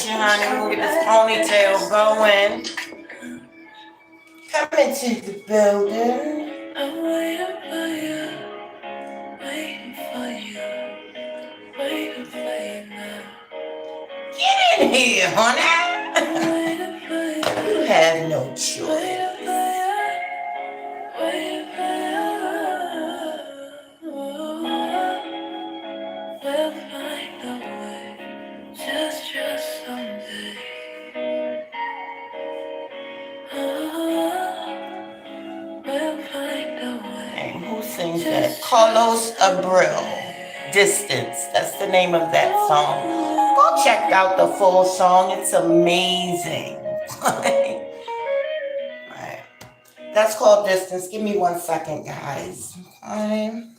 connection, honey. We'll get this ponytail going. Come into the building. I'm waiting for you, waiting for you, waiting for you now. Get in here, honey. I'm waiting for you. You have no choice. Waiting for you, waiting for you. We'll find a way, just someday. We'll find a way. And who sings that? Carlos Abreu. Distance. That's the name of that song. Go check out the full song. It's amazing. Alright. That's called Distance. Give me 1 second, guys. Okay.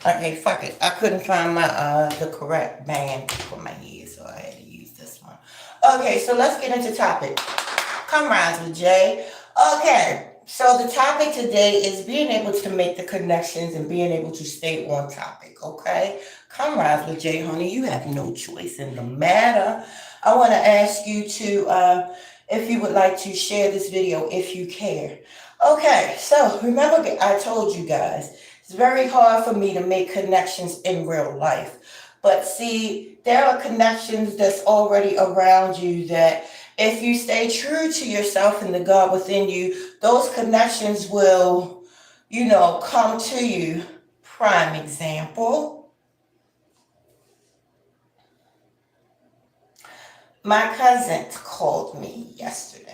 Okay, fuck it. I couldn't find my the correct band for my hair, so I had to use this one. Okay, so let's get into topic. Come rise with Jay. Okay, so the topic today is being able to make the connections and being able to stay on topic. Okay, come rise with Jay, honey. You have no choice in the matter. I want to ask you to, if you would like to share this video, if you care. Okay, so remember I told you guys. It's very hard for me to make connections in real life. But see, there are connections that's already around you that if you stay true to yourself and the God within you, those connections will, come to you. Prime example. My cousin called me yesterday.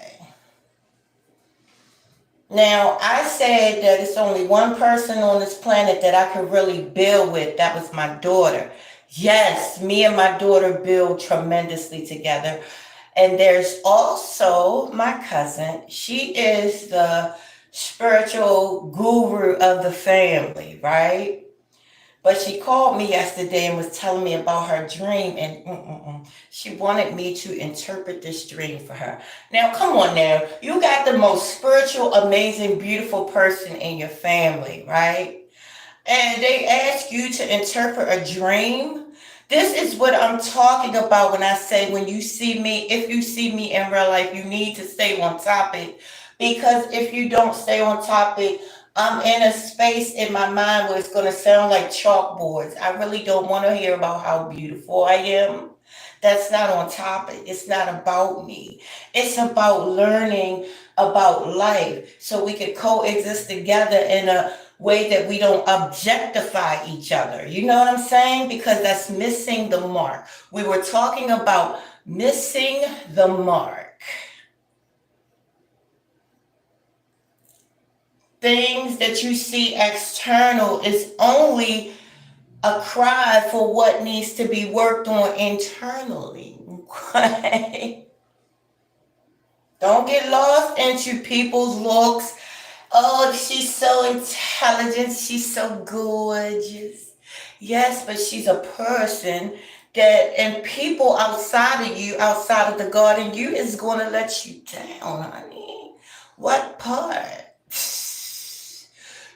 Now, I said that it's only one person on this planet that I could really build with. That was my daughter. Yes, me and my daughter build tremendously together. And there's also my cousin. She is the spiritual guru of the family, right? But she called me yesterday and was telling me about her dream, and she wanted me to interpret this dream for her. Now, come on now. You got the most spiritual, amazing, beautiful person in your family, right? And they ask you to interpret a dream. This is what I'm talking about when I say when you see me, if you see me in real life, you need to stay on topic. Because if you don't stay on topic, I'm in a space in my mind where it's going to sound like chalkboards. I really don't want to hear about how beautiful I am. That's not on topic. It's not about me. It's about learning about life so we can coexist together in a way that we don't objectify each other. You know what I'm saying? Because that's missing the mark. We were talking about missing the mark. Things that you see external is only a cry for what needs to be worked on internally. Okay? Don't get lost into people's looks. Oh, she's so intelligent. She's so gorgeous. Yes, but she's a person that, and people outside of you, outside of the God in you, is going to let you down, honey. What part?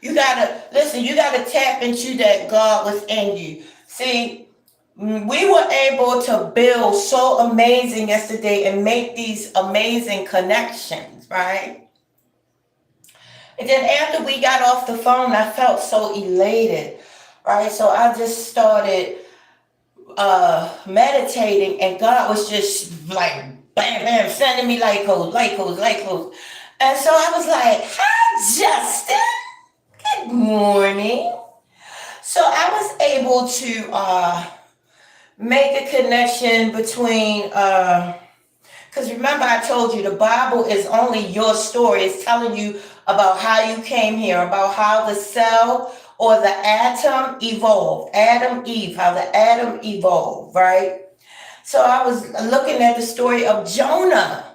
You gotta tap into that God within you. See, we were able to build so amazing yesterday and make these amazing connections, right? And then after we got off the phone, I felt so elated, right? So I just started meditating, and God was just like, bam, bam, sending me light codes. And so I was like, hi, Justin. Good morning. So I was able to make a connection between, because remember I told you the Bible is only your story. It's telling you about how you came here, about how the cell or the atom evolved. Adam, Eve, how the atom evolved, right? So I was looking at the story of Jonah,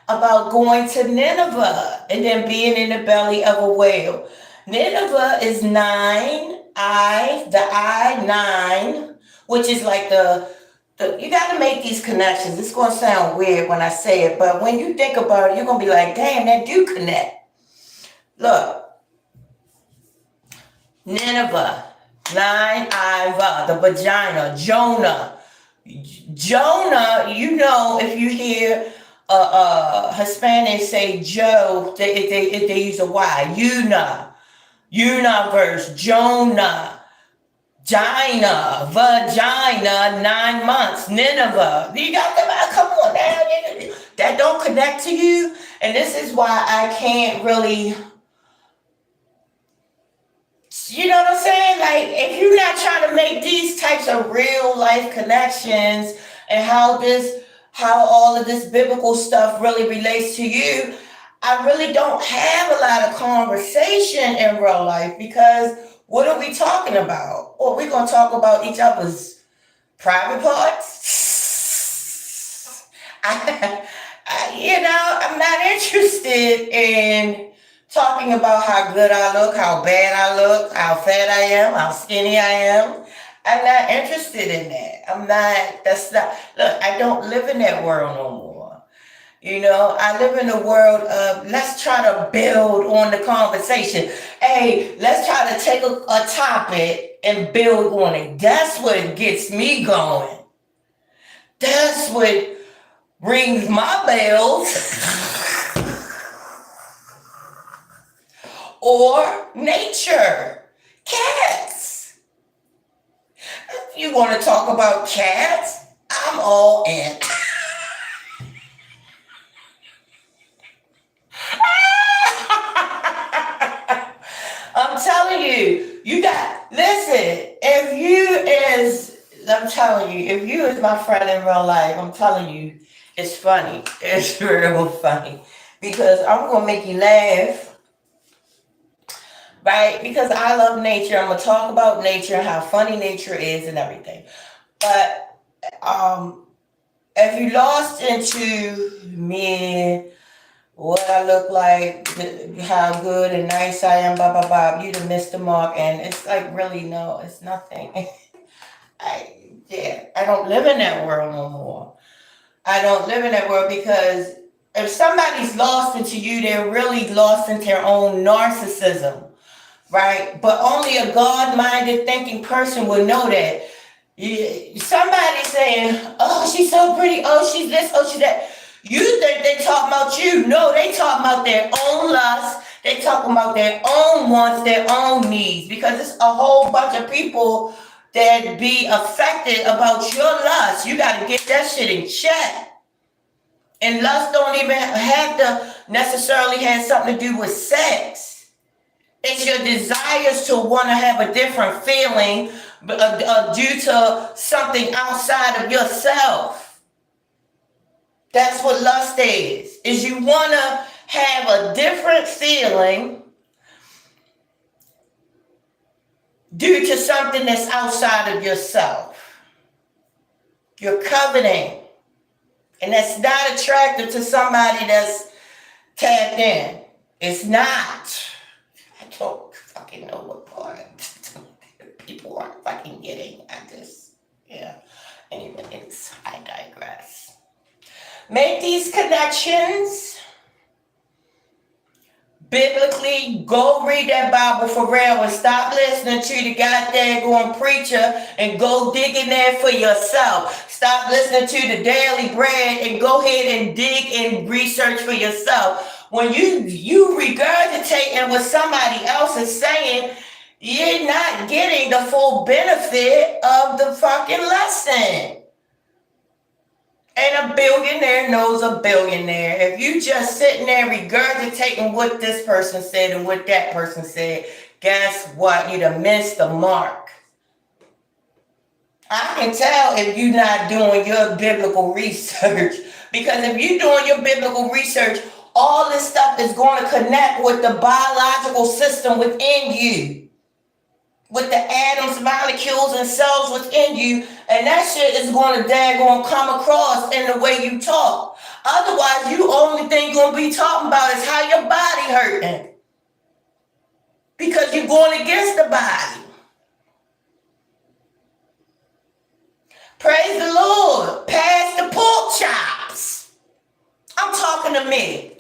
about going to Nineveh and then being in the belly of a whale. Nineveh is 9 I9, which is like you got to make these connections. It's going to sound weird when I say it, but when you think about it, you're going to be like, damn, that do connect. Look, Nineveh, nine Iva, the vagina, Jonah. Jonah, you know, if you hear Hispanics say Joe, they use a Y. YouDaVerse, Jonah, Gina, vagina, 9 months, Nineveh. You got them, come on now. That don't connect to you. And this is why I can't really, you know what I'm saying? Like, if you're not trying to make these types of real life connections and how all of this biblical stuff really relates to you, I really don't have a lot of conversation in real life, because what are we talking about? Or we're going to talk about each other's private parts? I'm not interested in talking about how good I look, how bad I look, how fat I am, how skinny I am. I'm not interested in that. Look, I don't live in that world no more. I live in a world of, let's try to build on the conversation. Hey, let's try to take a topic and build on it. That's what gets me going. That's what rings my bells. Or nature. Cats. If you want to talk about cats, I'm all in. I'm telling you, if you is my friend in real life, I'm telling you, it's funny. It's real funny. Because I'm going to make you laugh. Right? Because I love nature. I'm going to talk about nature and how funny nature is and everything. But if you lost into me, what I look like, how good and nice I am, blah, blah, blah, you'd have missed the mark. And it's like, really, no, it's nothing. I don't live in that world no more. I don't live in that world, because if somebody's lost into you, they're really lost into their own narcissism. Right? But only a God-minded thinking person would know that. Somebody saying, oh, she's so pretty, oh, she's this, oh, she's that. You think they talking about you. No, they talking about their own lust. They talking about their own wants, their own needs. Because it's a whole bunch of people that be affected about your lust. You got to get that shit in check. And lust don't even have to necessarily have something to do with sex. It's your desires to want to have a different feeling due to something outside of yourself. That's what lust is you want to have a different feeling due to something that's outside of yourself. You're coveting. And that's not attractive to somebody that's tapped in. It's not. I don't fucking know what part people aren't fucking getting at this. Yeah. Anyways, I digress. Make these connections. Biblically, go read that Bible for real and stop listening to the goddamn preacher and go dig in there for yourself. Stop listening to the Daily Bread and go ahead and dig and research for yourself. When you regurgitating what somebody else is saying, you're not getting the full benefit of the fucking lesson. And a billionaire knows a billionaire. If you just sitting there regurgitating what this person said and what that person said, guess what? You'd have missed the mark. I can tell if you're not doing your biblical research. Because if you're doing your biblical research, all this stuff is going to connect with the biological system within you. With the atoms, molecules, and cells within you. And that shit is going to come across in the way you talk. Otherwise, you only thing you're going to be talking about is how your body hurting. Because you're going against the body. Praise the Lord. Pass the pork chops. I'm talking to me.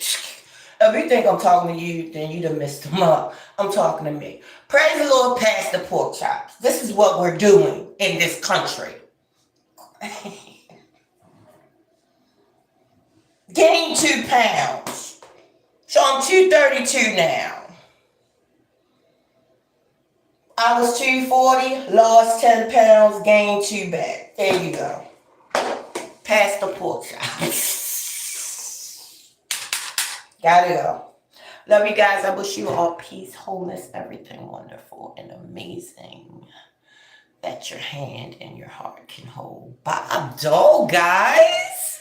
If you think I'm talking to you, then you done messed them up. I'm talking to me. Praise the Lord, pass the pork chops. This is what we're doing in this country. Gained 2 pounds. So I'm 232 now. I was 240, lost 10 pounds, gained 2 back. There you go. Pass the pork chops. Gotta go. Love you guys. I wish you all peace, wholeness, everything wonderful and amazing that your hand and your heart can hold. Bob Dole, guys.